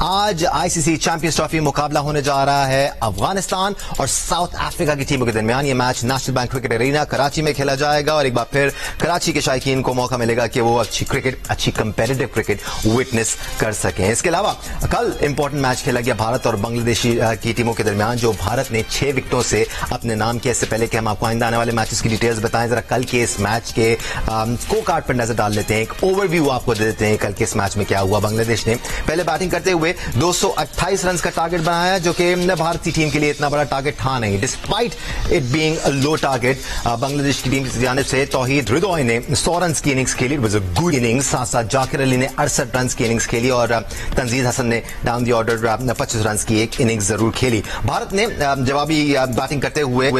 आज ICC champions trophy मुकाबला होने जा रहा है अफगानिस्तान और साउथ अफ्रीका की टीमों के दरमियान। ये match national bank cricket arena Karachi में खेला जाएगा और एक बार फिर कराची के शायकीन को मौका मिलेगा कि वो अच्छी कंपेटिटिव क्रिकेट विटनेस कर सकें। इसके अलावा कल इंपॉर्टेंट मैच खेला गया भारत और बांग्लादेश की टीमों के दरमियान, जो भारत ने 6 विकेटों से अपने नाम किया। इससे पहले कि हम आपको आइंदा आने वाले मैचेस की डिटेल्स बताएं, जरा कल के इस मैच के स्कोर कार्ड पर नजर डाल लेते हैं। एक ओवरव्यू आपको दे देते हैं कल के इस मैच में क्या हुआ। बांग्लादेश ने पहले बैटिंग करते हुए 228 रन का टारगेट बनाया, जो कि भारतीय टीम के लिए इतना बड़ा टारगेट था नहीं। Despite it being a low target, Bangladesh की टीम की जानिब से तौहीद रिदोई ने 100 रन की इनिंग्स खेली। It was a good innings. साथ साथ जाकिर अली ने 68 रन की इनिंग्स खेली और तंजीद हसन ने डाउन द ऑर्डर 25 रन की एक इनिंग्स जरूर खेली। भारत ने जवाबी बैटिंग करते हुए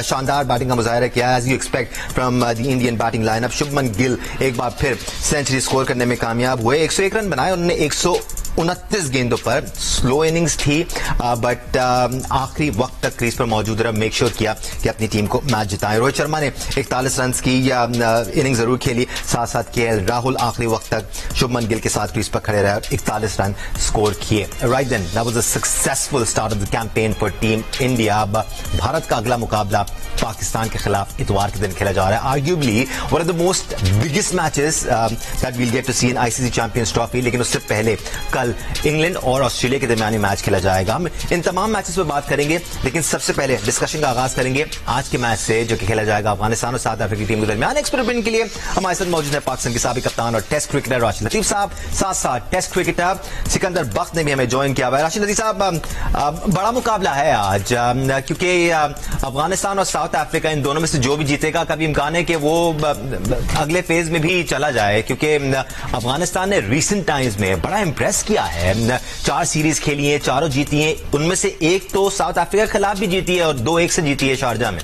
शानदार बैटिंग का मुजाहरा किया, as you expect from the Indian batting lineup. Shubman Gill एक बार फिर सेंचुरी स्कोर करने में कामयाब हुए। 101 रन बनाए उन्होंने 129 गेंदों पर। स्लो इनिंग्स थी बट आखिरी वक्त तक क्रीज पर मौजूद रहा, मेक श्योर किया कि अपनी टीम को मैच जिताएं। रोहित शर्मा ने 41 रन की इनिंग जरूर खेली। साथ साथ केएल राहुल आखिरी वक्त तक शुभमन गिल के साथ क्रीज पर खड़े रहे और 41 रन स्कोर किए। Right then, that was a successful start of the campaign for team India. अब भारत का अगला मुकाबला पाकिस्तान के खिलाफ इतवार के दिन खेला जा रहा है। Arguably one of the most biggest matches that will get to see in ICC champions trophy. लेकिन उससे पहले कल इंग्लैंड और ऑस्ट्रेलिया के दरमियानी मैच खेला जाएगा। हम इन तमाम मैचेस पर बात करेंगे, लेकिन सबसे पहले डिस्कशन का आगाज करेंगे आज के मैच से, जो कि खेला जाएगा अफगानिस्तान और साउथ अफ्रीका की टीम के दरमियान। एक्सपेरिमेंट के लिए हमारे साथ मौजूद है पाकिस्तान के साबिक कप्तान और टेस्ट क्रिकेटर राशिद लतीफ साहब, साथ साथ टेस्ट क्रिकेटर सिकंदर बख्त ने भी हमें ज्वाइन किया हुआ है। राशिद लतीफ साहब, बड़ा मुकाबला है आज, क्योंकि अफगानिस्तान और साउथ अफ्रीका इन दोनों में से जो भी जीतेगा, कभी इम्कान है कि वो अगले फेज में भी चला जाए, क्योंकि अफगानिस्तान ने रिसेंट टाइम्स में बड़ा इंप्रेस किया है। 4 सीरीज खेली है, चारों जीती है। उनमें से एक तो साउथ अफ्रीका के खिलाफ भी जीती है और 2-1 से जीती है शारजा में।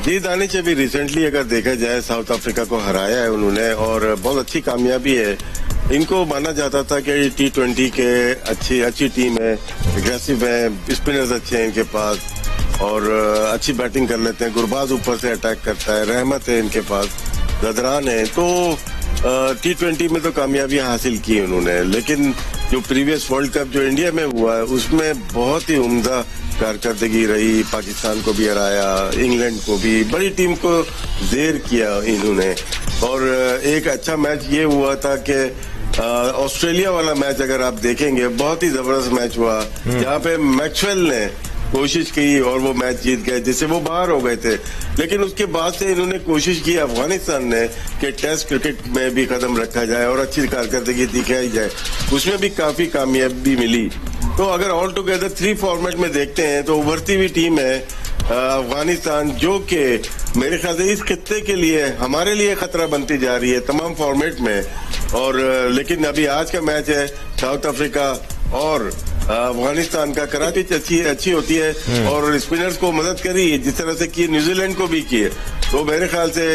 जी दानिश, अभी रिसेंटली अगर देखा जाए साउथ अफ्रीका को हराया है उन्होंने और बहुत अच्छी कामयाबी है। इनको माना जाता था कि T20 के अच्छी टीम है, एग्रेसिव है, स्पिनर्स अच्छे हैं इनके पास और अच्छी बैटिंग कर लेते हैं। गुरबाज ऊपर से अटैक करता है, रहमत है इनके पास, गदरान है। तो T20 में तो कामयाबियां हासिल की उन्होंने, लेकिन जो प्रीवियस वर्ल्ड कप जो इंडिया में हुआ है उसमें बहुत ही उम्दा कारकर्दगी रही। पाकिस्तान को भी हराया, इंग्लैंड को भी, बड़ी टीम को जेर किया इन्होंने। और एक अच्छा मैच ये हुआ था कि ऑस्ट्रेलिया वाला मैच अगर आप देखेंगे, बहुत ही जबरदस्त मैच हुआ, जहाँ पे मैक्सवेल ने कोशिश की और वो मैच जीत गए, जिससे वो बाहर हो गए थे। लेकिन उसके बाद से इन्होंने कोशिश की अफगानिस्तान ने कि टेस्ट क्रिकेट में भी कदम रखा जाए और अच्छी कारकर्दगी दिखाई जाए। उसमें भी काफी कामयाबी मिली। तो अगर ऑल टुगेदर 3 फॉर्मेट में देखते हैं तो उभरती हुई टीम है अफगानिस्तान, जो कि मेरे ख्याल से इस खित्ते के लिए, हमारे लिए खतरा बनती जा रही है तमाम फॉर्मेट में। और लेकिन अभी आज का मैच है साउथ अफ्रीका और अफगानिस्तान का। कराची अच्छी होती है और स्पिनर्स को मदद करी, जिस तरह से की न्यूजीलैंड को भी किए। तो मेरे ख्याल से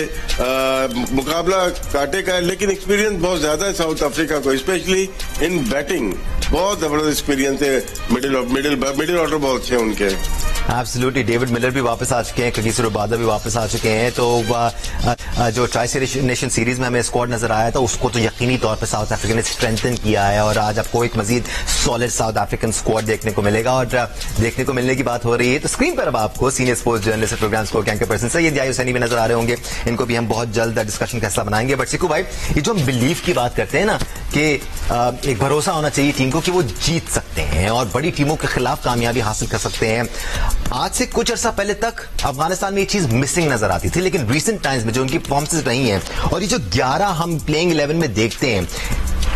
मुकाबला कांटे का है, लेकिन एक्सपीरियंस बहुत ज्यादा है साउथ अफ्रीका को, स्पेशली इन बैटिंग। बहुत जबरदस्त एक्सपीरियंस है, मिडिल ऑर्डर बहुत अच्छे उनके। एब्सोल्युटली, डेविड मिलर भी वापस आ चुके हैं, कगिसो रबादा भी वापस आ चुके हैं। तो जो ट्राई नेशन सीरीज में हमें स्क्वाड नजर आया था, उसको तो यकीनी तौर पर साउथ अफ्रीका ने स्ट्रेंथन किया है और आज आपको एक मजीद सॉलिड साउथ अफ्रीकन स्क्वाड देखने को मिलेगा। और देखने को मिलने की बात हो रही है तो स्क्रीन पर अब आपको senior sports journalist program score anchor person Syed Yahya Hussaini भी नजर आ रहे होंगे। इनको भी हम बहुत जल्द डिस्कशन का हिस्सा बनाएंगे। बट सिकू भाई, ये जो हम बिलीव की बात करते हैं ना, कि एक भरोसा होना चाहिए टीम को कि वो जीत सकते हैं और बड़ी टीमों के खिलाफ कामयाबी हासिल कर सकते हैं। आज से कुछ अर्सा पहले तक अफगानिस्तान में ये चीज मिसिंग नजर आती थी, लेकिन रिसेंट टाइम्स में जो उनकी परफॉर्मेंसेस रही हैं और ये जो 11 हम प्लेइंग 11 में देखते हैं,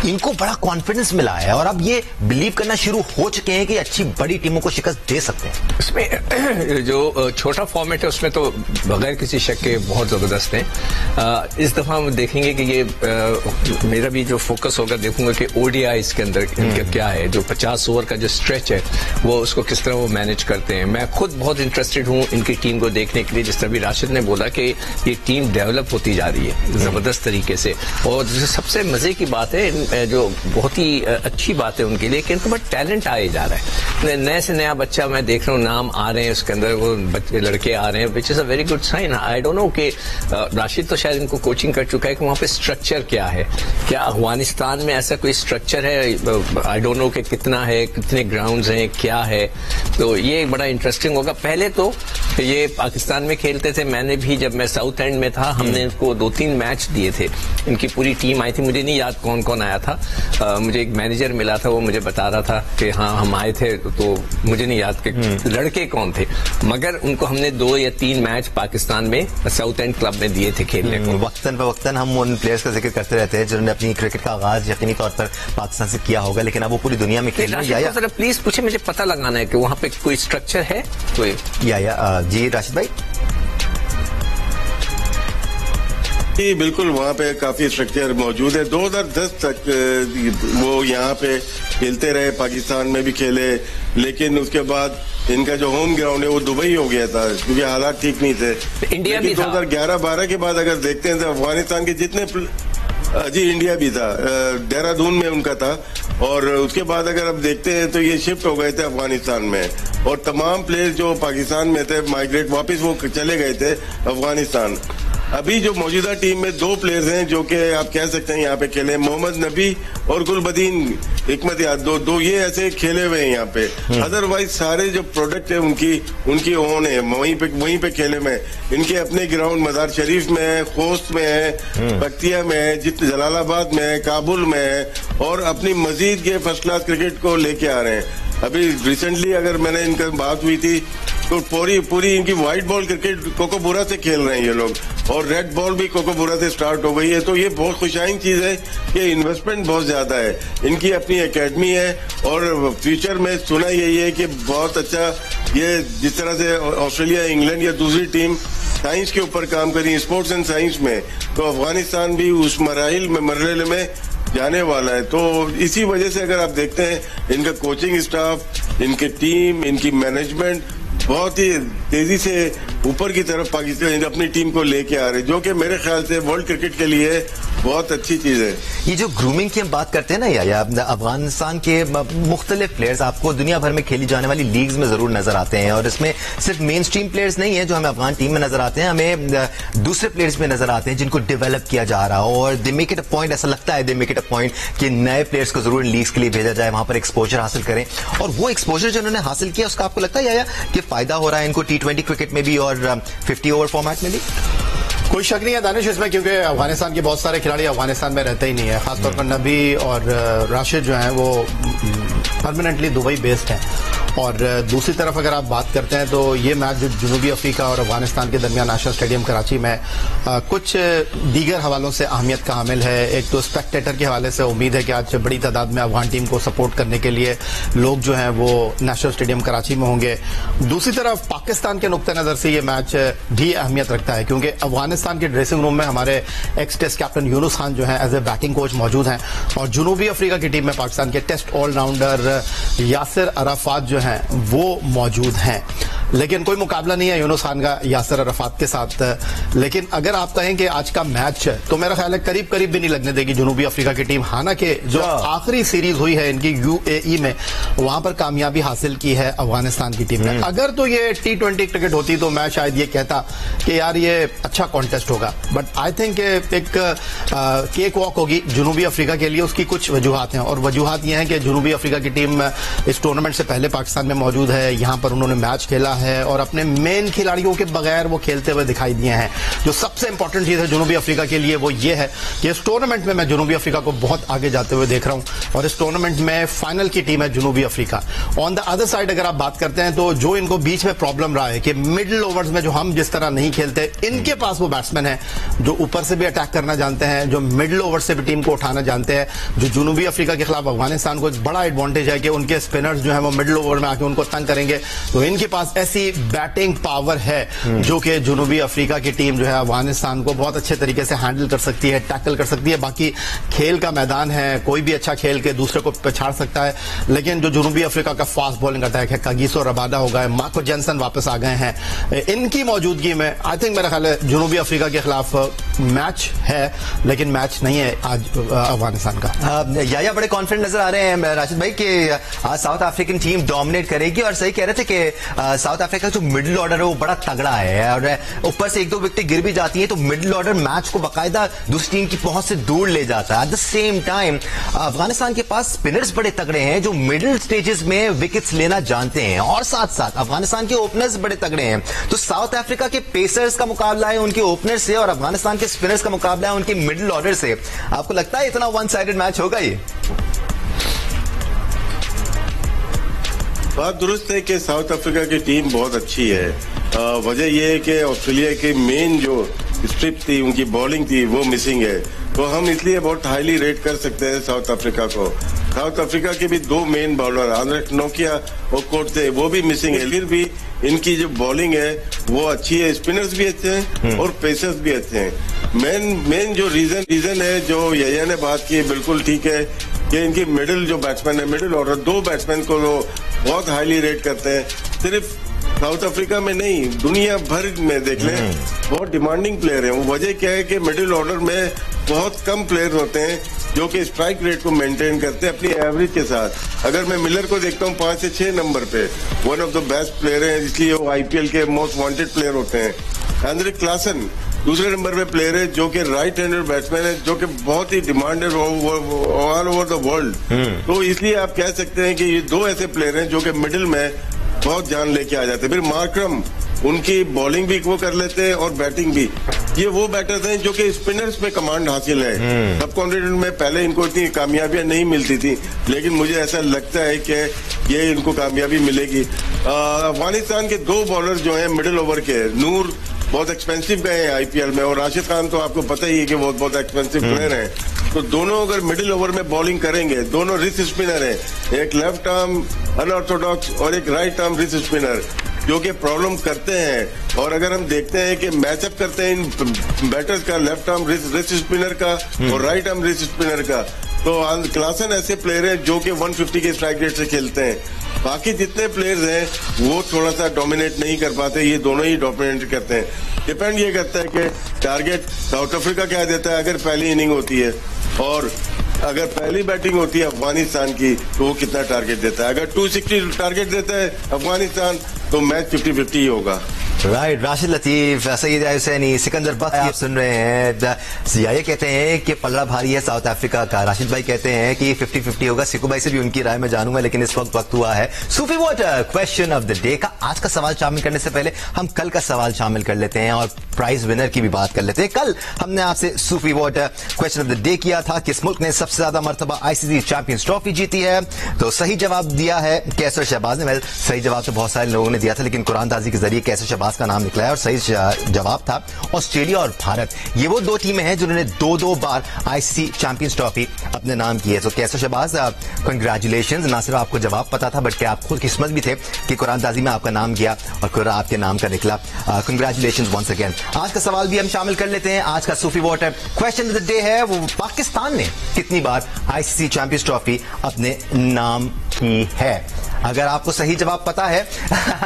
इनको बड़ा कॉन्फिडेंस मिला है और अब ये बिलीव करना शुरू हो चुके हैं कि अच्छी बड़ी टीमों को शिकस्त दे सकते हैं। इसमें जो छोटा फॉर्मेट है उसमें तो बगैर किसी शक के बहुत जबरदस्त है। इस दफा हम देखेंगे कि ये मेरा भी जो फोकस होगा, देखूंगा कि ओडीआई इसके अंदर इनका क्या है, जो 50 ओवर का जो स्ट्रेच है वो उसको किस तरह वो मैनेज करते हैं। मैं खुद बहुत इंटरेस्टेड हूँ इनकी टीम को देखने के लिए। जिस तरह भी राशिद ने बोला कि ये टीम डेवलप होती जा रही है जबरदस्त तरीके से। और सबसे मजे की बात है, जो बहुत ही अच्छी बात है उनके लिए कि इनको बट टैलेंट आए जा रहा है, नए से नया बच्चा मैं देख रहा हूँ, नाम आ रहे हैं उसके अंदर, वो बच्चे लड़के आ रहे हैं, which is a very good sign. I don't know कि राशिद तो शायद इनको कोचिंग कर चुका है कि वहाँ पे स्ट्रक्चर क्या है, क्या अफगानिस्तान में ऐसा कोई स्ट्रक्चर है, आई डोंट नो कि कितना है, कितने ग्राउंड्स हैं, क्या है, तो ये बड़ा इंटरेस्टिंग होगा। पहले तो ये पाकिस्तान में खेलते थे, मैंने भी जब मैं साउथ एंड में था हमने इनको 2-3 मैच दिए थे, इनकी पूरी टीम आई थी, मुझे नहीं याद कौन कौन आया था, मुझे एक मैनेजर मिला था, वो मुझे बता रहा था कि हाँ हम आए थे, तो मुझे नहीं याद कि लड़के कौन थे, मगर उनको हमने 2 या 3 मैच पाकिस्तान में साउथ एंड क्लब में दिए थे खेलने को। वक्तन पे वक्तन हम उन प्लेयर्स का जिक्र करते रहते हैं जिन्होंने अपनी क्रिकेट का आगाज यकीनी तौर पर पाकिस्तान से किया होगा, लेकिन अब वो पूरी दुनिया में खेल रहे हैं। प्लीज पूछे, मुझे पता लगाना है कि वहाँ पे कोई स्ट्रक्चर है कोई? जी राशिद भाई। जी बिल्कुल, वहाँ पे काफी स्ट्रक्चर मौजूद है। 2010 तक वो यहाँ पे खेलते रहे, पाकिस्तान में भी खेले, लेकिन उसके बाद इनका जो होम ग्राउंड है वो दुबई हो गया था क्योंकि हालात ठीक नहीं थे। इंडिया भी 2011-12 के बाद अगर देखते हैं तो अफगानिस्तान के जितने जी इंडिया भी था, देहरादून में उनका था, और उसके बाद अगर अब देखते हैं तो ये शिफ्ट हो गए थे अफगानिस्तान में, और तमाम प्लेयर्स जो पाकिस्तान में थे माइग्रेट वापस वो चले गए थे अफगानिस्तान। अभी जो मौजूदा टीम में 2 प्लेयर्स हैं जो कि आप कह सकते हैं यहाँ पे खेले, मोहम्मद नबी और गुलबदीन हिकमत, दो ये ऐसे खेले हुए हैं यहाँ पे। अदरवाइज सारे जो प्रोडक्ट है उनकी ओन है, वहीं पे खेले में, इनके अपने ग्राउंड मजार शरीफ में है, खोस्त में है, बख्तिया में है, जलालाबाद में है, काबुल में है, और अपनी मजीद के फर्स्ट क्लास क्रिकेट को लेके आ रहे हैं। अभी रिसेंटली अगर मैंने इनका बात हुई थी तो पूरी इनकी व्हाइट बॉल क्रिकेट कोकोबुरा से खेल रहे हैं ये लोग, और रेड बॉल भी कोकोबुरा से स्टार्ट हो गई है। तो ये बहुत खुशाइन चीज है कि इन्वेस्टमेंट बहुत ज्यादा है, इनकी अपनी एकेडमी है, और फ्यूचर में सुना यही है कि बहुत अच्छा, ये जिस तरह से ऑस्ट्रेलिया, इंग्लैंड या दूसरी टीम साइंस के ऊपर काम करी, स्पोर्ट्स एंड साइंस में, तो अफगानिस्तान भी उस मरहले में जाने वाला है। तो इसी वजह से अगर आप देखते हैं इनका कोचिंग स्टाफ, इनकी टीम, इनकी मैनेजमेंट बहुत ही तेजी से ऊपर की तरफ पाकिस्तान अपनी टीम को लेके आ रहे, जो कि मेरे ख्याल से वर्ल्ड क्रिकेट के लिए बहुत अच्छी चीज है। ये जो ग्रूमिंग की हम बात करते हैं ना, या अफगानिस्तान के मुख्तलिफ प्लेयर्स आपको दुनिया भर में खेली जाने वाली लीग्स में जरूर नजर आते हैं, और इसमें सिर्फ मेन स्ट्रीम प्लेयर्स नहीं है जो हमें अफगान टीम में नजर आते हैं, हमें दूसरे प्लेयर्स में नजर आते हैं जिनको डेवलप किया जा रहा हो, और they make it a point, ऐसा लगता है they make it a point कि नए प्लेयर्स को जरूर लीग्स के लिए भेजा जाए, वहां पर एक्सपोजर हासिल करें, और वो एक्सपोजर जो उन्होंने हासिल किया उसका आपको लगता है या कि फायदा हो रहा है इनको T20 क्रिकेट में भी और 50 ओवर फॉर्मेट में भी? कोई शक नहीं है दानिश इसमें, क्योंकि अफगानिस्तान के बहुत सारे खिलाड़ी अफगानिस्तान में रहते ही नहीं है, खासतौर पर नबी और राशिद जो हैं वो परमानेंटली दुबई बेस्ड हैं। और दूसरी तरफ अगर आप बात करते हैं तो ये मैच जो जनूबी अफ्रीका और अफगानिस्तान के दरमियान नेशनल स्टेडियम कराची में कुछ दीगर हवालों से अहमियत का हामिल है। एक तो स्पेक्टेटर के हवाले से उम्मीद है कि आज बड़ी तादाद में अफगान टीम को सपोर्ट करने के लिए लोग जो हैं वो नेशनल स्टेडियम कराची में होंगे। दूसरी तरफ पाकिस्तान के नुक्ते नजर से ये मैच भी अहमियत रखता है, क्योंकि अफगानिस्तान के ड्रेसिंग रूम में हमारे ex test captain Younis Khan जो है एज ए बैटिंग कोच मौजूद हैं, और जनूबी अफ्रीका की टीम में पाकिस्तान के टेस्ट ऑलराउंडर यासिर अराफात जो हैं वो मौजूद हैं। लेकिन कोई मुकाबला नहीं है यूनुस खान का यासिर अराफात के साथ। लेकिन अगर आप कहें कि आज का मैच तो मेरा ख्याल है करीब करीब भी नहीं लगने देगी जनूबी अफ्रीका की टीम। हालांकि जो आखिरी सीरीज हुई है इनकी UAE में, वहां पर कामयाबी हासिल की है अफगानिस्तान की टीम ने। अगर तो ये T20 क्रिकेट होती तो मैं शायद ये कहता कि यार ये अच्छा कॉन्टेस्ट होगा, बट आई थिंक एक केक वॉक होगी जनूबी अफ्रीका के लिए। उसकी कुछ वजूहात हैं, और वजूहात ये हैं कि जनूबी अफ्रीका की टीम इस टूर्नामेंट से पहले पाकिस्तान में मौजूद है, यहां पर उन्होंने मैच खेला है और अपने मेन खिलाड़ियों के बगैर वो खेलते हुए दिखाई दिए हैं। जो सबसे इंपॉर्टेंट चीज है जनूबी अफ्रीका के लिए वो ये है कि इस टूर्नामेंट में मैं जनूबी अफ्रीका को बहुत आगे जाते हुए देख रहा हूं, और इस टूर्नामेंट में फाइनल की टीम है जनूबी अफ्रीका। ऑन द अदर साइड अगर आप बात करते हैं तो जो इनको बीच में प्रॉब्लम रहा है कि मिडिल ओवर्स में जो हम जिस तरह नहीं खेलते, इनके पास वो बैट्समैन है जो ऊपर से भी अटैक करना जानते हैं, जो मिडिल ओवर से भी टीम को उठाना जानते हैं। जो जनूबी अफ्रीका के खिलाफ अफगानिस्तान को एक बड़ा एडवांटेज है कि उनके स्पिनर्स जो है वो मिडिल ओवर में आके उनको तंग करेंगे, तो इनके पास ऐसी ऐसी बैटिंग पावर है जो कि जनूबी अफ्रीका की टीम जो है अफगानिस्तान को बहुत अच्छे तरीके से हैंडल कर सकती है, टैकल कर सकती है। बाकी खेल का मैदान है, कोई भी अच्छा खेल के दूसरे को पछाड़ सकता है, लेकिन जो जनूबी अफ्रीका का फास्ट बॉलिंग करता है, कागिसो रबादा हो गए, मार्को जेनसन वापस आ गए हैं, इनकी मौजूदगी में आई थिंक मेरा ख्याल है जनूबी अफ्रीका के खिलाफ मैच है, लेकिन मैच नहीं है आज अफगानिस्तान का। याया बड़े कॉन्फिडेंट नजर आ रहे हैं राशिद भाई कि आज साउथ अफ्रीकन टीम डोमिनेट करेगी, और सही कह रहे थे कि साउथ अफ्रीका जो मिडिल ऑर्डर है वो बड़ा तगड़ा है, और ऊपर से एक दो विकेटें गिर भी जाती हैं तो मिडिल ऑर्डर मैच को बाकायदा दूसरी टीम की पहुंच से दूर ले जाता है। At the same time Afghanistan के पास स्पिनर्स बड़े तगड़े हैं जो मिडिल स्टेजेस में विकेट्स लेना जानते हैं, और साथ साथ अफगानिस्तान के ओपनर्स बड़े तगड़े हैं। तो साउथ अफ्रीका के पेसर्स का मुकाबला है उनके ओपनर से, और अफगानिस्तान के स्पिनर्स का मुकाबला है उनके मिडिल ऑर्डर से। आपको लगता है इतना वन साइडेड मैच होगा ये? बात दुरुस्त है कि साउथ अफ्रीका की टीम बहुत अच्छी है। वजह यह है कि ऑस्ट्रेलिया की मेन जो स्ट्रिप थी, उनकी बॉलिंग थी, वो मिसिंग है, तो हम इसलिए बहुत हाईली रेट कर सकते हैं साउथ अफ्रीका को। साउथ अफ्रीका के भी दो मेन बॉलर आंद्रे नोकिया और कोट थे, वो भी मिसिंग है, फिर भी इनकी जो बॉलिंग है वो अच्छी है, स्पिनर्स भी अच्छे हैं और पेसर्स भी अच्छे हैं। मेन जो रीजन है जो यया ने बात की, बिल्कुल ठीक है कि इनकी मिडिल जो बैट्समैन है, मिडिल ऑर्डर दो बैट्समैन को वो बहुत हाईली रेट करते हैं। सिर्फ साउथ अफ्रीका में नहीं, दुनिया भर में देख लें बहुत डिमांडिंग प्लेयर है। वो वजह क्या है कि मिडिल ऑर्डर में बहुत कम प्लेयर होते हैं जो कि स्ट्राइक रेट को मेंटेन करते हैं अपनी एवरेज के साथ। अगर मैं मिलर को देखता हूँ 5 से 6 नंबर पे, one of the best player है, इसलिए वो आईपीएल के मोस्ट वांटेड प्लेयर होते हैं। हेनरिक क्लासन दूसरे नंबर पे प्लेयर है जो कि राइट हैंडेड बैट्समैन है, जो कि बहुत ही demanded all over the world. तो इसलिए आप कह सकते हैं कि ये दो ऐसे प्लेयर हैं जो कि मिडिल में बहुत जान लेके आ जाते हैं। फिर मार्करम उनकी बॉलिंग भी वो कर लेते हैं और बैटिंग भी। ये वो बैटर्स हैं जो कि स्पिनर्स में कमांड हासिल है। सब कॉन्टिनेंट में पहले इनको इतनी कामयाबियां नहीं मिलती थी, लेकिन मुझे ऐसा लगता है कि ये इनको कामयाबी मिलेगी। अफगानिस्तान के दो बॉलर जो हैं मिडिल ओवर के, नूर बहुत एक्सपेंसिव गए हैं आईपीएल में, और राशिद खान तो आपको पता ही है कि बहुत एक्सपेंसिव प्लेयर हैं। तो दोनों अगर मिडिल ओवर में बॉलिंग करेंगे, दोनों रिस्ट स्पिनर हैं, एक लेफ्ट आर्म अनऑर्थोडॉक्स और एक राइट आर्म रिस्ट स्पिनर, जो कि प्रॉब्लम करते हैं। और अगर हम देखते हैं कि मैचअप करते हैं इन बैटर्स का, लेफ्ट आर्म रिस्ट स्पिनर का और राइट आर्म रिस्ट स्पिनर का, तो क्लासन ऐसे प्लेयर हैं जो कि 150 के स्ट्राइक रेट से खेलते हैं। बाकी जितने प्लेयर्स हैं वो थोड़ा सा डोमिनेट नहीं कर पाते, ये दोनों ही डोमिनेट करते हैं। डिपेंड ये करता है कि टारगेट साउथ अफ्रीका क्या देता है अगर पहली इनिंग होती है, और अगर पहली बैटिंग होती है अफगानिस्तान की तो वो कितना टारगेट देता है। अगर 260 टारगेट देता है अफगानिस्तान तो मैच 50-50 ही होगा। राइट, राशिद लतीफ, सईद हुसैनी, सिकंदर बख्श आप सुन रहे हैं। ये कहते हैं कि पलड़ा भारी है साउथ अफ्रीका का, राशिद भाई कहते हैं कि 50-50 होगा। सिकू भाई से भी उनकी राय में जानूंगा, लेकिन इस वक्त हुआ है Sufi water question of the day का। आज का सवाल शामिल करने से पहले हम कल का सवाल शामिल कर लेते हैं और प्राइज विनर की भी बात कर लेते हैं। कल हमने आपसे Sufi water question of the day किया था, किस मुल्क ने सबसे ज्यादा मर्तबा आईसीसी चैंपियंस ट्रॉफी जीती है। तो सही जवाब दिया है कैसर शहबाज ने। सही जवाब तो बहुत सारे लोगों ने दिया था, लेकिन कुरानदाजी के जरिए कैसर शहबाज का नाम निकला है, और सही जवाब था ऑस्ट्रेलिया और भारत। ये वो दो टीमें हैं जिन्होंने 2-2 बार आईसीसी चैंपियंस ट्रॉफी अपने नाम की है। तो कैसर शहबाज, कंग्रेचुलेशंस। ना सिर्फ आपको जवाब पता था, बल्कि आप खुद किस्मत भी थे कि कुरानदाजी में आपका नाम गया और कुरान आपके नाम का निकला। Congratulations once again. आज का सवाल भी हम शामिल कर लेते हैं। आज का Sufi water question of the day है, वो पाकिस्तान ने कितनी बार आईसीसी चैंपियंस ट्रॉफी अपने नाम की है। अगर आपको सही जवाब पता है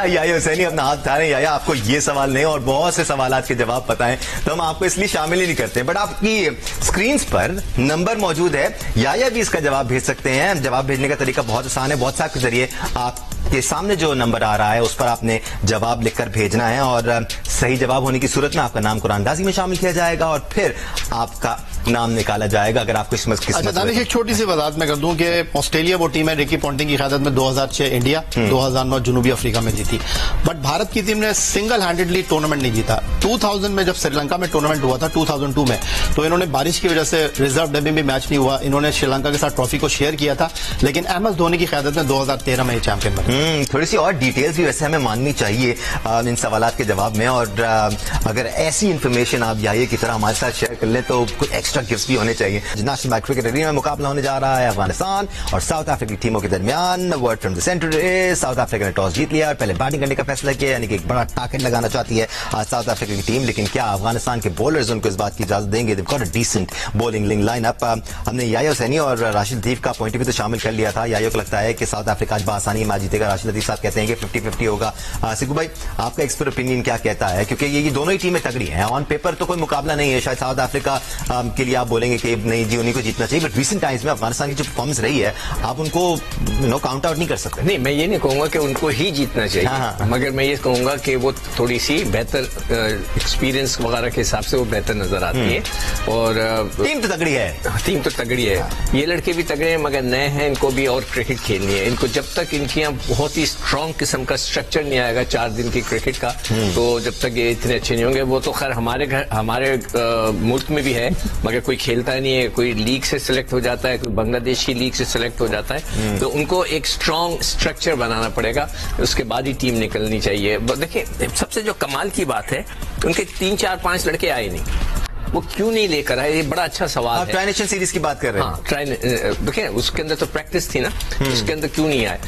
याया हुसैनी अपना हाथ उठा रहे हैं। याया, आपको ये सवाल नहीं और बहुत से सवालात के जवाब पता है, तो हम आपको इसलिए शामिल ही नहीं करते, बट आपकी स्क्रीन पर नंबर मौजूद है, याया भी इसका जवाब भेज सकते हैं। जवाब भेजने का तरीका बहुत आसान है। व्हाट्सएप के जरिए आपके सामने जो नंबर आ रहा है उस पर आपने जवाब लिखकर भेजना है, और सही जवाब होने की सूरत में आपका नाम कुरानदाजी में शामिल किया जाएगा और फिर आपका नाम निकाला जाएगा अगर आपको किस्मत। अच्छा दानिश, एक छोटी सी वजाहत मैं कर दूं कि ऑस्ट्रेलिया वो टीम है रिकी पॉन्टिंग की क़यादत में 2006 इंडिया, 2009 जनूबी अफ्रीका में जीती, बट भारत की टीम ने सिंगल हैंडेडली टूर्नामेंट नहीं जीता। 2000 में जब श्रीलंका में टूर्नामेंट हुआ था 2002 में, तो इन्होंने बारिश की वजह से रिजर्व डब्बे में मैच नहीं हुआ, इन्होंने श्रीलंका के साथ ट्रॉफी को शेयर किया था, लेकिन एम एस धोनी की क़यादत में 2013 में चैंपियन बने। थोड़ी सी और डिटेल्स भी वैसे हमें माननी चाहिए इन सवालात के जवाब में, और अगर ऐसी इन्फॉर्मेशन आप याया की तरह हमारे साथ शेयर कर लें तो कुछ एक्स्ट्रा गिफ्ट्स भी होने चाहिए। नेशनल क्रिकेट एरिना में मुकाबला होने जा रहा है अफगानिस्तान और साउथ अफ्रीका की टीमों के दरमियान। Word from the centre. 10 today south Africa ने टॉस जीत लिया और पहले बैटिंग करने का फैसला किया, यानी कि एक बड़ा टारगेट लगाना चाहती है आज साउथ अफ्रीका की टीम। लेकिन क्या अफगानिस्तान के बॉलर्स उनको इस बात की इजाजत देंगे? They've got a decent bowling lineup. हमने याया हुसैनी और राशिद लतीफ का पॉइंट भी तो शामिल कर लिया था। याया को लगता है कि साउथ अफ्रीका आज बआसानी मैच जीतेगा, राशिद लतीफ साहब कहते हैं कि 50-50 होगा। सिकू भाई, आपका एक्सपर्ट ओपिनियन क्या कहता है? क्योंकि ये दोनों ही टीमें तगड़ी हैं, ऑन पेपर तो कोई मुकाबला नहीं है। शायद साउथ अफ्रीका के लिए आप बोलेंगे कि नहीं जी उन्हीं को जीतना चाहिए, बट रिसेंट टाइम्स में अफगानिस्तान की जो परफॉर्मेंस रही है आप उनको काउंट आउट नहीं कर सकते। नहीं, मैं ये नहीं कहूंगा कि उनको ही जीतना चाहिए। हाँ। मगर मैं ये कहूंगा कि वो थोड़ी सी बेहतर एक्सपीरियंस वगैरह के हिसाब से वो बेहतर नजर आती है। और टीम तो तगड़ी है, टीम तो तगड़ी है। ये लड़के भी तगड़े हैं मगर नए हैं, इनको भी और क्रिकेट खेलनी है। इनको जब तक इनके यहाँ बहुत ही स्ट्रांग किस्म का स्ट्रक्चर नहीं आएगा 4 दिन की क्रिकेट का, तो जब तक ये इतने अच्छे नहीं होंगे। वो तो खैर हमारे मुल्क में भी है, मगर कोई खेलता नहीं है। कोई लीग से सिलेक्ट हो जाता है, कोई बांग्लादेश की लीग से सिलेक्ट हो जाता है, तो उनको एक स्ट्रांग स्ट्रक्चर बनाना पड़ेगा, उसके बाद ही टीम निकलनी चाहिए। देखिए, सबसे जो कमाल की बात है, उनके 3-4-5 लड़के आए नहीं, वो क्यों नहीं लेकर आए? ये बड़ा अच्छा सवाल है। ट्राई नेशन सीरीज की बात कर रहे हैं। हाँ, देखिए उसके अंदर तो प्रैक्टिस थी ना, उसके अंदर क्यों नहीं आए?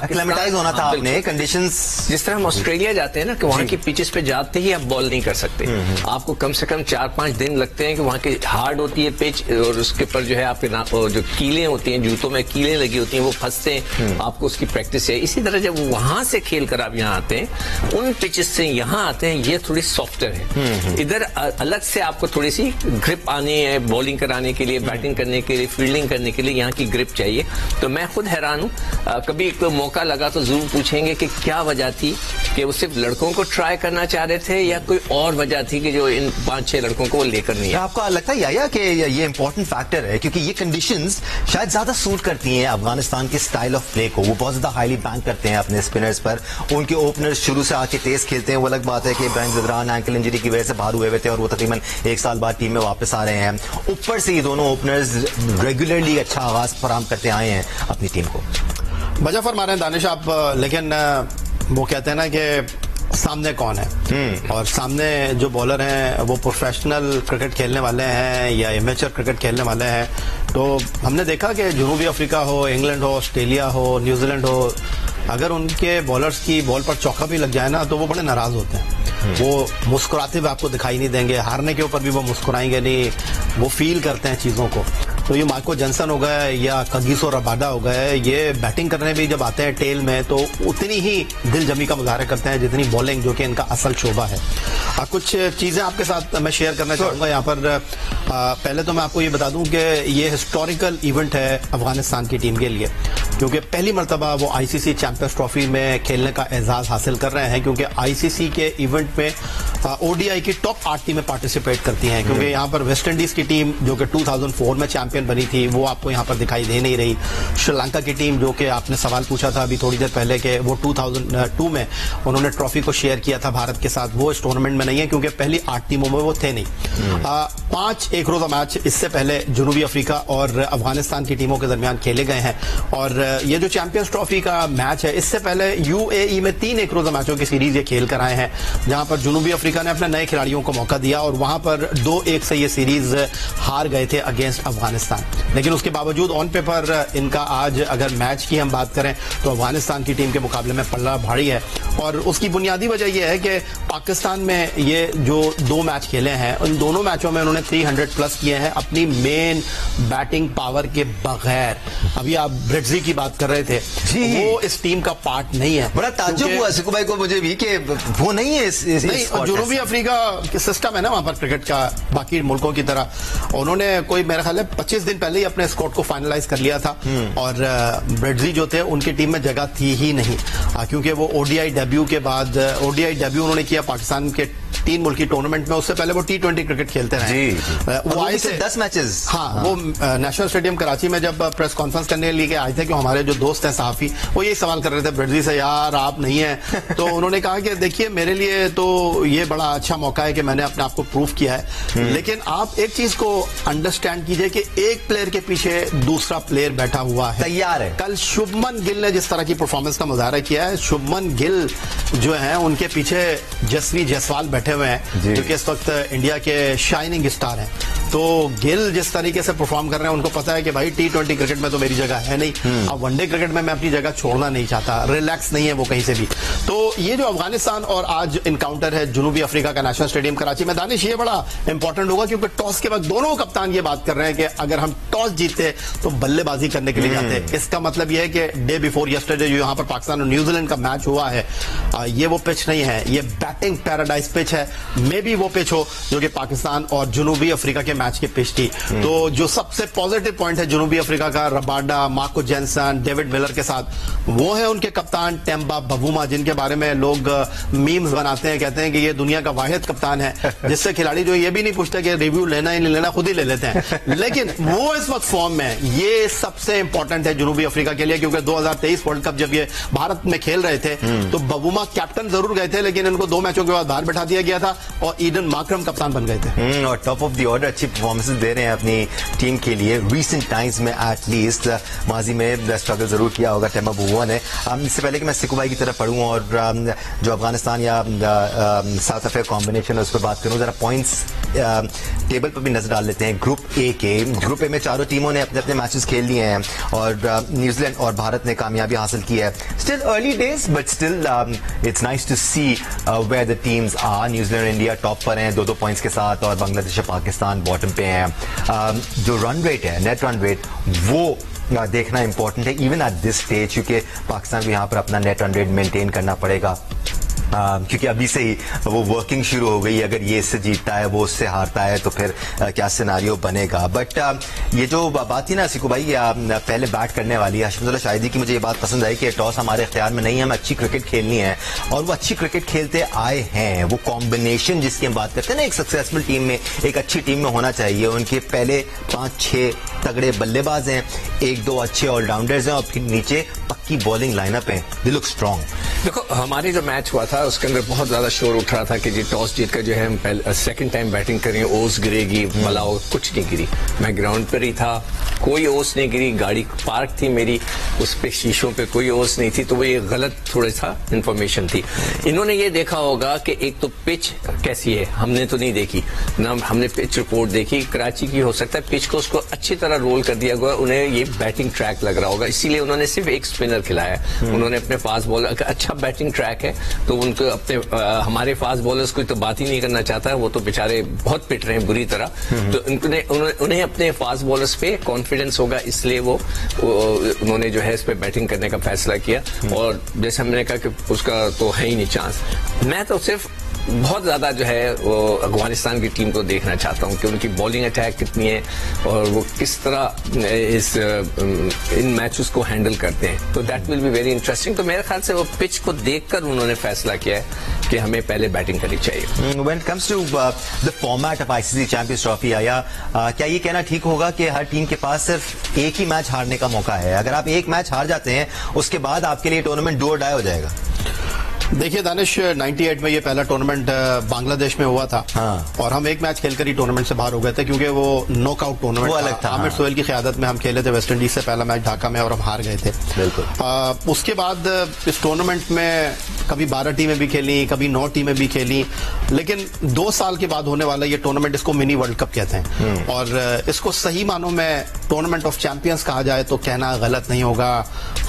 एक्लेमेटाइज होना था आपने, कंडीशंस। जिस तरह हम ऑस्ट्रेलिया जाते हैं ना, कि वहाँ की पिचेस पे जाते ही आप बॉल नहीं कर सकते। आपको कम से कम 4-5 दिन लगते हैं कि वहाँ की हार्ड होती है पिच, और उसके ऊपर जो है आपके जो कीलें होती हैं, जूतों में कीलें लगी होती हैं, वो फंसते हैं। आपको उसकी प्रैक्टिस है। इसी तरह जब वहां से खेल कर आप यहाँ आते हैं, उन पिचेस से यहाँ आते हैं, ये थोड़ी सॉफ्टर है। इधर अलग से आपको थोड़ी सी ग्रिप आनी है, बॉलिंग कराने के लिए, बैटिंग करने के लिए, फील्डिंग करने के लिए यहाँ की ग्रिप चाहिए। तो मैं खुद हैरान हूँ। कभी कोई मौका लगा तो जरूर पूछेंगे कि क्या वजह थी, कि वो सिर्फ लड़कों को ट्राई करना चाह रहे थे या कोई और वजह थी कि जो इन 5-6 लड़कों को वो लेकर नहीं आया। आपको लगता है याया कि ये इंपॉर्टेंट फैक्टर है, क्योंकि ये कंडीशंस शायद ज्यादा सूट करती हैं अफगानिस्तान के स्टाइल ऑफ प्ले को। वो बहुत ज्यादा हाईली बैंक करते हैं अपने स्पिनर्स पर। उनके ओपनर्स शुरू से आके तेज खेलते हैं। वो अलग बात है कि इब्राहिम ज़दरान एंकल इंजरी की वजह से बाहर हुए थे और वो तकरीबन 1 साल बाद टीम में वापस आ रहे हैं। ऊपर से ये दोनों ओपनर्स रेगुलरली अच्छा आगाज फराहम करते आए हैं अपनी टीम को। वजह फरमा रहे हैं दानिश आप, लेकिन वो कहते हैं ना कि सामने कौन है, और सामने जो बॉलर हैं वो प्रोफेशनल क्रिकेट खेलने वाले हैं या एमेचर क्रिकेट खेलने वाले हैं। तो हमने देखा कि जनूबी अफ्रीका हो, इंग्लैंड हो, ऑस्ट्रेलिया हो, न्यूजीलैंड हो, अगर उनके बॉलर्स की बॉल पर चौका भी लग जाए ना तो वो बड़े नाराज होते हैं। वो मुस्कुराते हुए आपको दिखाई नहीं देंगे, हारने के ऊपर भी वो मुस्कुराएंगे नहीं, वो फील करते हैं चीजों को। तो ये मार्को जॉनसन हो गए या कगिसो रबाडा हो गए, ये बैटिंग करने भी जब आते हैं टेल में तो उतनी ही दिलजमी का मुजाहरा करते हैं जितनी बॉलिंग, जो कि इनका असल शोबा है। कुछ चीजें आपके साथ मैं शेयर करना चाहूंगा यहाँ पर। पहले तो मैं आपको ये बता दूं कि ये हिस्टोरिकल इवेंट है अफगानिस्तान की टीम के लिए, क्योंकि पहली मरतबा वो आईसीसी चैंपियंस ट्रॉफी में खेलने का एजाज हासिल कर रहे हैं। क्योंकि आईसीसी के इवेंट में ओडीआई की टॉप 8 टीमें पार्टिसिपेट करती हैं, क्योंकि यहाँ पर वेस्ट इंडीज की टीम जो कि 2004 में चैंपियन बनी थी वो आपको यहाँ पर दिखाई दे नहीं रही। श्रीलंका की टीम, जो कि आपने सवाल पूछा था अभी थोड़ी देर पहले कि वो 2002 में उन्होंने ट्रॉफी को शेयर किया था भारत के साथ, वो इस टूर्नामेंट में नहीं है क्योंकि पहली 8 टीमों में वो थे नहीं। 5 एक रोजा मैच इससे पहले जनूबी अफ्रीका और अफगानिस्तान की टीमों के दरमियान खेले गए हैं। और ये जो चैंपियंस ट्रॉफी का मैच है, इससे पहले यूएई में 3 एक रोजा मैचों की सीरीज ये खेल कर आए हैं, जहां पर जनूबी अफ्रीका ने अपने नए खिलाड़ियों को मौका दिया और वहां पर 2-1 से ये सीरीज हार गए थे अगेंस्ट अफगानिस्तान। लेकिन उसके बावजूद ऑन पेपर इनका आज अगर मैच की हम बात करें तो अफगानिस्तान की टीम के मुकाबले में पल्ला भारी है। और उसकी बुनियादी वजह यह है कि पाकिस्तान में ये जो 2 मैच खेले हैं, उन दोनों मैचों में उन्होंने 300 प्लस किए हैं अपनी मेन बैटिंग पावर के बगैर। अभी आप ब्रिट्जी की बात कर रहे थे, वो इस टीम का पार्ट नहीं है। बड़ा ताज्जुब हुआ सिकू भाई को मुझे भी कि वो नहीं है जनूबी अफ्रीका के सिस्टम है ना वहां पर क्रिकेट का बाकी मुल्कों की तरह। उन्होंने कोई मेरे ख्याल है 25 दिन पहले ही अपने स्क्वाड को फाइनलाइज कर लिया था और ब्रिट्जी जो थे उनकी टीम में जगह थी ही नहीं, क्योंकि वो ओडीआई डेब्यू के बाद ओडीआई डेब्यू उन्होंने किया पाकिस्तान के 3 मुल्की टूर्नामेंट में। उससे पहले वो T20 क्रिकेट खेलते रहे। वो आए थे 10 मैचेस। हाँ, वो नेशनल स्टेडियम कराची में जब प्रेस कॉन्फ्रेंस करने के लिए आए थे कि हमारे जो दोस्त हैं सहाफी, वो यही सवाल कर रहे थे ब्रिट्जी से, यार आप नहीं है। तो उन्होंने कहा कि देखिए मेरे लिए तो ये बड़ा अच्छा मौका है कि मैंने अपने आप को प्रूव किया है, लेकिन आप एक चीज को अंडरस्टैंड कीजिए कि एक प्लेयर के पीछे दूसरा प्लेयर बैठा हुआ है, तैयार है। कल शुभमन गिल ने जिस तरह की परफॉर्मेंस का मुजाहरा किया है, शुभमन गिल जो है उनके पीछे जसवी जायसवाल बैठे हुए हैं जो कि इस वक्त इंडिया के शाइनिंग स्टार हैं। तो गिल जिस तरीके से परफॉर्म कर रहे हैं, उनको पता है कि भाई T20 क्रिकेट में तो मेरी जगह है नहीं, अब वनडे क्रिकेट में मैं अपनी जगह छोड़ना नहीं चाहता, रिलैक्स नहीं है वो कहीं से भी। तो ये जो अफगानिस्तान और आज इनकाउंटर है जनूबी अफ्रीका का नेशनल स्टेडियम कराची में, दानिश ये बड़ा इंपॉर्टेंट होगा क्योंकि टॉस के वक्त दोनों कप्तान ये बात कर रहे हैं कि अगर हम टॉस जीते तो बल्लेबाजी करने के लिए जाते हैं। इसका मतलब यह है कि डे बिफोर यस्टरडे जो यहाँ पर पाकिस्तान और न्यूजीलैंड का मैच हुआ है, ये वो पिच नहीं है, ये बैटिंग पैराडाइज पिच है। मे बी वो पिच हो जो कि पाकिस्तान और जनूबी अफ्रीका के मैच की पिच थी। तो जो सबसे पॉजिटिव पॉइंट है जनूबी अफ्रीका का, Rabada, Marco Jansen, David Miller के साथ, वो है उनके कप्तान टेम्बा बवुमा, जिनके बारे में लोग मीम्स बनाते हैं, कहते हैं कि ये दुनिया का वाहिद कप्तान है जिससे खिलाड़ी जो ये भी नहीं पूछते कि रिव्यू लेना ही नहीं लेना, खुद ही ले लेते हैं। लेकिन वो इस वक्त फॉर्म में है, ये सबसे इंपॉर्टेंट है जनूबी अफ्रीका के लिए, क्योंकि 2023 वर्ल्ड कप जब ये भारत में खेल रहे थे तो बवुमा कैप्टन जरूर गए थे, लेकिन इनको 2 मैचों के बाद बाहर बैठा दिया गया था और ईडन मार्करम कप्तान बन गए थे। और टॉप ऑफ द ऑर्डर अच्छी परफॉर्मेंसेस दे रहे हैं अपनी टीम के लिए। रीसेंट टाइम्स में एटलीस्ट माजी में स्ट्रगल जरूर किया होगा टेम्बा बवुमा ने। इससे पहले कि मैं सिकू भाई की तरफ पढ़ूं और जो अफगानिस्तान या साउथ अफ्रीका कॉम्बिनेशन है उस पर बात करूं, जरा पॉइंट्स टेबल पर भी नजर डाल लेते हैं। ग्रुप ए के, ग्रुप ए में चारों टीमों ने अपने अपने मैचेस खेल लिए हैं और न्यूजीलैंड और भारत ने कामयाबी हासिल की है। Still early days but still it's nice to see where the teams are. New Zealand और इंडिया टॉप पर हैं 2-2 पॉइंट्स के साथ और बांग्लादेश और पाकिस्तान बॉटम पे हैं। जो रन रेट है, नेट रन रेट, वो देखना इंपॉर्टेंट है इवन एट दिस स्टेज, क्योंकि पाकिस्तान को यहाँ पर अपना नेट रन रेट मेंटेन करना पड़ेगा। क्योंकि अभी से ही वो वर्किंग शुरू हो गई। अगर ये इससे जीतता है, वो उससे हारता है, तो फिर क्या सिनारियो बनेगा। बट ये जो बात थी ना सिकू भाई, पहले बैट करने वाली हशमतुल्लाह शाहिदी की, मुझे ये बात पसंद आई कि टॉस हमारे इख्तियार में नहीं है, हमें अच्छी क्रिकेट खेलनी है और वो अच्छी क्रिकेट खेलते आए हैं। वो कॉम्बिनेशन जिसकी हम बात करते हैं ना, एक सक्सेसफुल टीम में, एक अच्छी टीम में होना चाहिए। उनके पहले 5-6 तगड़े बल्लेबाज हैं, 1-2 अच्छे ऑलराउंडर्स हैं और फिर नीचे पक्की बॉलिंग लाइनअप है। They look strong. देखो, हमारे जो मैच हुआ था उसके अंदर बहुत ज्यादा शोर उठ रहा था कि जी टॉस जीत कर जो है हम सेकंड टाइम बैटिंग करें, ओस गिरेगी, मलाओ, कुछ नहीं गिरी। मैं ग्राउंड पर ही था, कोई ओस नहीं गिरी, गाड़ी पार्क थी मेरी, उस पे शीशों पे कोई ओस नहीं थी। तो वो ये गलत थोड़ा सा इंफॉर्मेशन थी। इन्होंने ये देखा होगा कि एक तो पिच कैसी है, हमने तो नहीं देखी ना, हमने पिच रिपोर्ट देखी कराची की, हो सकता है पिच को उसको अच्छी तरह रोल कर दिया गया, उन्हें ये बैटिंग ट्रैक लग रहा होगा, इसीलिए उन्होंने सिर्फ एक स्पिनर खिलाया। उन्होंने अपने फास्ट बॉलर, अच्छा बैटिंग ट्रैक है तो उनको अपने हमारे फास्ट बॉलर्स को तो बात ही नहीं करना चाहता है, वो तो बेचारे बहुत पिट रहे हैं बुरी तरह। तो उन्हें अपने फास्ट बॉलर्स पे कॉन्फिडेंस होगा, इसलिए उन्होंने जो है इस पे बैटिंग करने का फैसला किया। और जैसे हमने कहा कि उसका तो है ही नहीं चांस। मैं तो सिर्फ बहुत ज्यादा जो है वो अफगानिस्तान की टीम को देखना चाहता हूं कि उनकी बॉलिंग अटैक कितनी है और वो किस तरह इन मैचेस को हैंडल करते हैं। तो that will be very interesting. तो मेरे ख्याल से वो पिच को देखकर उन्होंने फैसला किया है कि हमें पहले बैटिंग करनी चाहिए। When it comes to the format of ICC Champions Trophy, आया क्या ये कहना ठीक होगा कि हर टीम के पास सिर्फ एक ही मैच हारने का मौका है? अगर आप एक मैच हार जाते हैं उसके बाद आपके लिए टूर्नामेंट डू और डाई हो जाएगा। देखिए दानिश, 98 में ये पहला टूर्नामेंट बांग्लादेश में हुआ था। हाँ। और हम एक मैच खेलकर ही टूर्नामेंट से बाहर हो गए थे क्योंकि वो नॉकआउट टूर्नामेंट अलग था। आमिर सोहेल की क़यादत में हम खेले थे वेस्ट इंडीज से पहला मैच ढाका में और हम हार गए थे। बिल्कुल। उसके बाद इस टूर्नामेंट में कभी 12 टीमें भी खेली, कभी 9 टीमें भी खेली, लेकिन 2 साल के बाद होने वाला ये टूर्नामेंट, इसको मिनी वर्ल्ड कप कहते हैं। और इसको सही मानों में टूर्नामेंट ऑफ चैंपियंस कहा जाए तो कहना गलत नहीं होगा।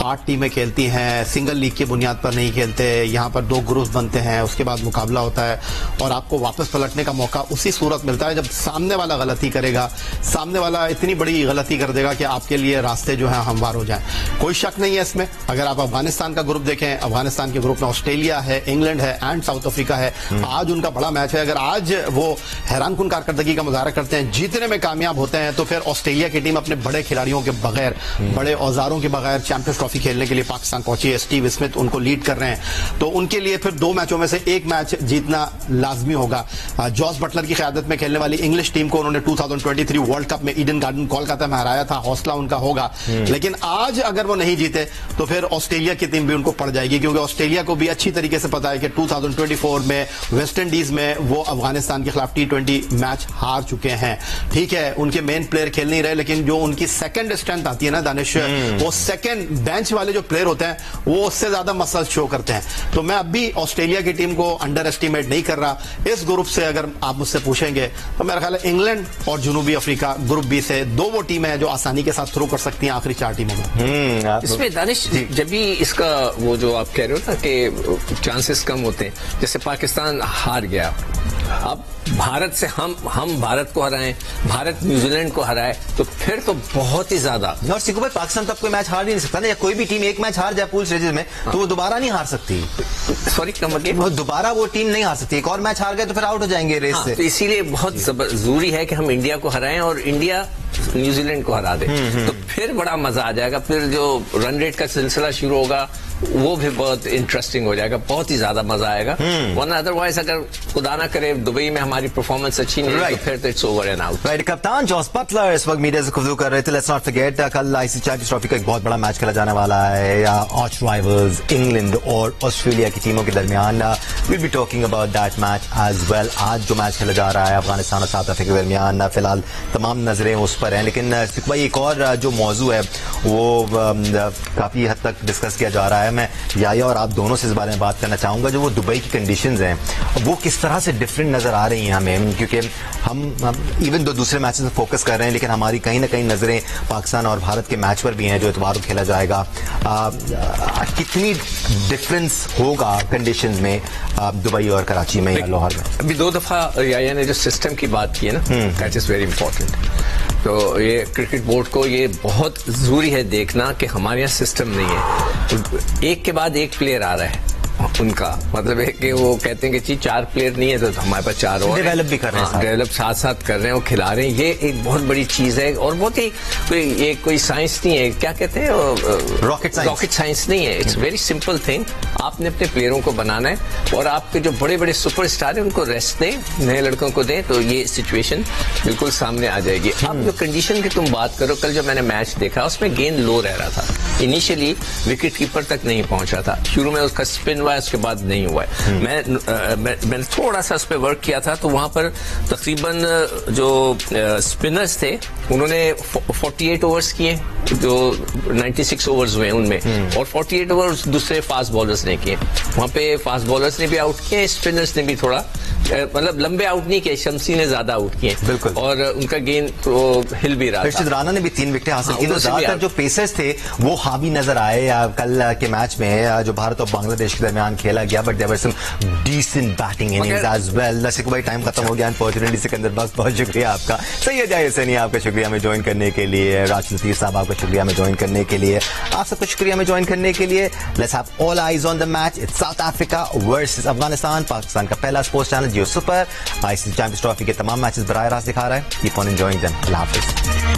8 टीमें खेलती हैं, सिंगल लीग की बुनियाद पर नहीं खेलते। यहाँ पर 2 ग्रुप्स बनते हैं, उसके बाद मुकाबला होता है और आपको वापस पलटने का मौका उसी सूरत मिलता है जब सामने वाला गलती करेगा, सामने वाला इतनी बड़ी गलती कर देगा कि आपके लिए रास्ते जो है हमवार हो जाएं। कोई शक नहीं है इसमें। अगर आप अफगानिस्तान का ग्रुप देखें, अफगानिस्तान के ग्रुप में ऑस्ट्रेलिया है, इंग्लैंड है एंड साउथ अफ्रीका है। आज उनका बड़ा मैच है। अगर आज वो हैरानकुन कारकर्दगी का मुजाहरा करते हैं, जीतने में कामयाब होते हैं, तो फिर ऑस्ट्रेलिया की टीम अपने बड़े खिलाड़ियों के बगैर, बड़े औजारों के बगैर चैंपियंस ट्रॉफी खेलने के लिए पाकिस्तान पहुंची है। स्टीव स्मिथ उनको लीड कर रहे हैं, तो उनके लिए फिर 2 मैचों में से एक मैच जीतना लाजमी होगा। जॉस बटलर की क़यादत में खेलने वाली इंग्लिश टीम को उन्होंने 2023 वर्ल्ड कप में ईडन गार्डन कोलकाता में हराया था, हौसला उनका होगा। लेकिन आज अगर वो नहीं जीते तो फिर ऑस्ट्रेलिया की टीम भी उनको पड़ जाएगी, क्योंकि ऑस्ट्रेलिया को भी अच्छी तरीके से पता है कि 2024 में वेस्ट इंडीज में वो अफगानिस्तान के खिलाफ T20 मैच हार चुके हैं। ठीक है, उनके मेन प्लेयर खेल नहीं रहे, लेकिन जो उनकी सेकंड स्ट्रेंथ आती है ना दानिश, वो सेकंड बेंच वाले जो प्लेयर होते हैं वो उससे ज्यादा मसल शो करते हैं। तो मैं अब भी ऑस्ट्रेलिया की टीम को अंडर एस्टिमेट नहीं कर रहा। इस ग्रुप से अगर आप मुझसे पूछेंगे तो मेरा ख्याल है इंग्लैंड और जनूबी अफ्रीका ग्रुप बी से दो वो टीम है जो आसानी के साथ थ्रू कर सकती हैं आखिरी 4 टीमों में। इसमें दानिश जब भी इसका वो जो आप कह रहे हो ना कि चांसेस कम होते हैं, जैसे पाकिस्तान हार गया, अब भारत से हम भारत को हराएं, भारत न्यूजीलैंड को हराए, तो फिर तो बहुत ही ज्यादा। और सिक्कू भाई, पाकिस्तान तो अब कोई मैच हार नहीं सकता ना, या कोई भी टीम एक मैच हार जाए पूल स्टेजेस में तो वो दोबारा नहीं हार सकती। सॉरी कम अगेन, वो दोबारा वो टीम नहीं हार सकती। एक और मैच हार गए तो फिर आउट हो जाएंगे रेस से। तो इसीलिए बहुत जरूरी है कि हम इंडिया को हराएं और इंडिया न्यूजीलैंड को हरा दे, तो फिर बड़ा मजा आ जाएगा। फिर जो रन रेट का सिलसिला शुरू होगा वो भी बहुत इंटरेस्टिंग हो जाएगा, बहुत ही ज्यादा मजा आएगा। वरना अदरवाइज अगर खुदा ना करे दुबई में हमारी परफॉर्मेंस अच्छी नहीं है तो फिर तो it's over and out. Right, कप्तान जॉस बटलर इस वक्त मीडिया से गुफ्तगू कर रहे थे। लेट्स नॉट फॉरगेट कल आईसीसी चैंपियंस ट्रॉफी का एक बहुत बड़ा मैच खेला जाने वाला है आर्च राइवल्स इंग्लैंड और ऑस्ट्रेलिया की टीमों के दरमियान। Will be talking about that match as well. आज जो मैच खेला जा रहा है अफगानिस्तान और साउथ अफ्रीका के दरमियान, फिलहाल तमाम नजरें उस पर हैं, लेकिन भाई एक और जो मौजू है वो काफी हद तक डिस्कस किया जा रहा है। मैं याया और आप दोनों से इस बारे में बात करना चाहूंगा, जो वो दुबई की कंडीशंस हैं वो किस तरह से डिफरेंट नजर आ रही हैं हमें, क्योंकि हम इवन दो दूसरे मैचेस में फोकस कर रहे हैं, लेकिन हमारी कहीं ना कहीं नजरें पाकिस्तान और भारत के मैच पर भी हैं जो इतवार को खेला जाएगा। कितनी डिफरेंस होगा कंडीशंस में दुबई और कराची में या लाहौर में? अभी 2 दफा याया ने जो सिस्टम की बात की है ना, दैट इज वेरी इंपॉर्टेंट। तो ये क्रिकेट बोर्ड को ये बहुत जरूरी है देखना कि हमारे यहाँ सिस्टम नहीं है, एक के बाद एक प्लेयर आ रहा है। उनका मतलब है कि वो कहते हैं कि जी 4 प्लेयर नहीं है तो हमारे पास 4 और डेवलप भी कर रहे हैं, डेवलप साथ साथ कर रहे हैं और खिला रहे हैं। ये एक बहुत बड़ी चीज है और बहुत ही कोई साइंस नहीं है, क्या कहते हैं, रॉकेट साइंस नहीं है। It's very simple thing. आपने अपने प्लेयरों को बनाना है और आपके जो बड़े बड़े सुपरस्टार हैं उनको रेस्ट दें, नए लड़कों को दें, तो ये सिचुएशन बिल्कुल सामने आ जाएगी। अब जो कंडीशन की तुम बात करो, कल जो मैंने मैच देखा उसमें गेंद लो रह रहा था, इनिशियली विकेट कीपर तक नहीं पहुंचा था, शुरू में उसका स्पिन हुआ, उसके बाद नहीं हुआ है। मैंने थोड़ा सा उस पर वर्क किया था, तो वहां पर तकरीबन जो स्पिनर्स थे उन्होंने 48 ओवर्स किए, जो 96 ओवर्स हुए उनमें, और 48 ओवर्स दूसरे फास्ट बॉलर्स ने किए। वहां पे फास्ट बॉलर्स ने भी आउट किए, स्पिनर्स ने भी थोड़ा मतलब लंबे आउट नहीं किए, शमसी ने ज्यादा आउट किए बिल्कुल, और उनका गेंद तो हिल भी रहा था। राणा ने भी 3 विकेटें हासिल की। तो ज्यादातर जो पेसर्स थे वो हावी नजर आए कल के मैच में जो भारत और बांग्लादेश के दरमियान खेला गया, but there were some decent batting innings as well. Naseeb भाई, टाइम खत्म हो गया, अनफॉर्चुनेटली सिकंदर बख्श, बहुत शुक्रिया आपका। सैयद हुसैनी, आपका शुक्रिया हमें ज्वाइन करने के लिए। राशिद लतीफ साहब, आपका शुक्रिया हमें ज्वाइन करने के लिए। आप सबका शुक्रिया हमें ज्वाइन करने के लिए। Let's have all eyes on the match. It's south Africa versus Afghanistan. Pakistan का पहला स्पोर्ट्स चैनल जियो सुपर आईसीसी चैंपियंस ट्रॉफी के तमाम मैचेस बराह रास्त दिखा रहा है। Keep on enjoying them. Allah Hafiz.